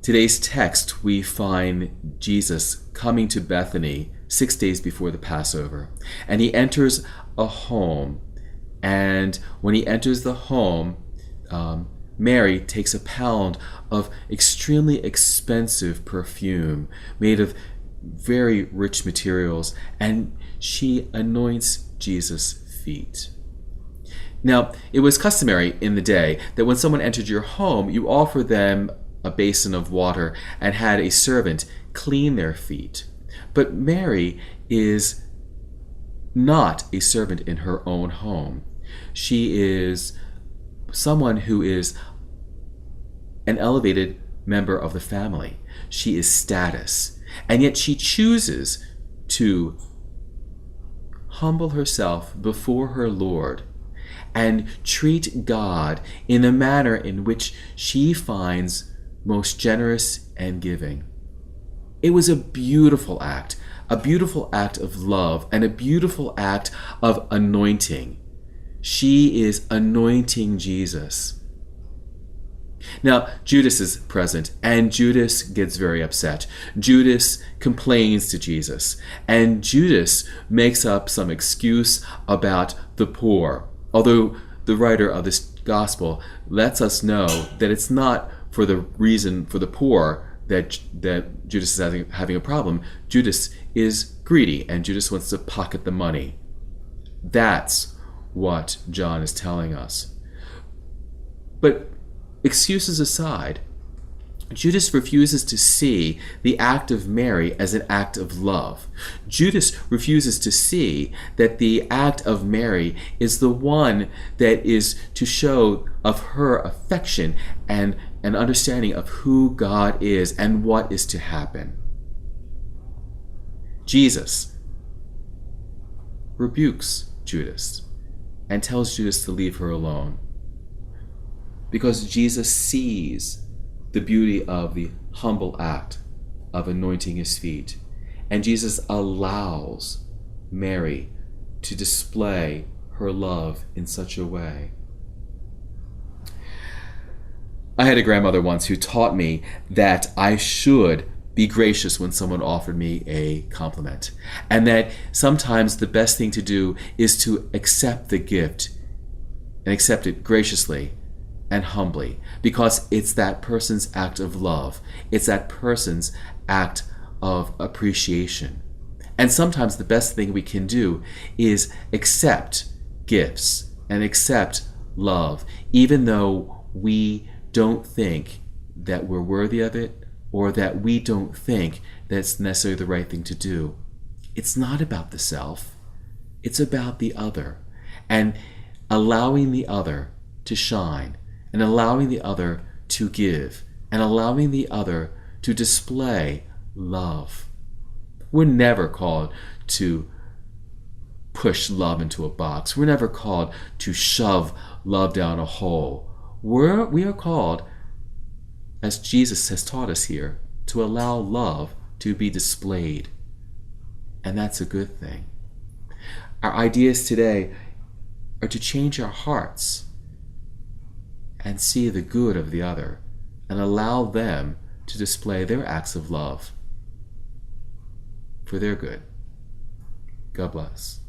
today's text, we find Jesus coming to Bethany 6 days before the Passover. And he enters a home. And when he enters the home, Mary takes a pound of extremely expensive perfume made of very rich materials, and she anoints Jesus' feet. Now, it was customary in the day that when someone entered your home, you offer them a basin of water and had a servant clean their feet. But Mary is not a servant in her own home. She is someone who is an elevated member of the family. She is status. And yet she chooses to humble herself before her Lord and treat God in the manner in which she finds most generous and giving. It was a beautiful act of love, and a beautiful act of anointing. She is anointing Jesus. Now, Judas is present, and Judas gets very upset. Judas complains to Jesus, and Judas makes up some excuse about the poor. Although the writer of this gospel lets us know that it's not for the reason for the poor that Judas is having a problem. Judas is greedy, and Judas wants to pocket the money. That's what John is telling us. But excuses aside, Judas refuses to see the act of Mary as an act of love. Judas refuses to see that the act of Mary is the one that is to show of her affection and an understanding of who God is and what is to happen. Jesus rebukes Judas and tells Judas to leave her alone, because Jesus sees the beauty of the humble act of anointing his feet. And Jesus allows Mary to display her love in such a way. I had a grandmother once who taught me that I should be gracious when someone offered me a compliment, and that sometimes the best thing to do is to accept the gift and accept it graciously and humbly, because it's that person's act of love. It's that person's act of appreciation. And sometimes the best thing we can do is accept gifts and accept love, even though we don't think that we're worthy of it, or that we don't think that's necessarily the right thing to do. It's not about the self. It's about the other, and allowing the other to shine, and allowing the other to give, and allowing the other to display love. We're never called to push love into a box. We're never called to shove love down a hole. We are called, as Jesus has taught us here, to allow love to be displayed. And that's a good thing. Our ideas today are to change our hearts and see the good of the other and allow them to display their acts of love for their good. God bless.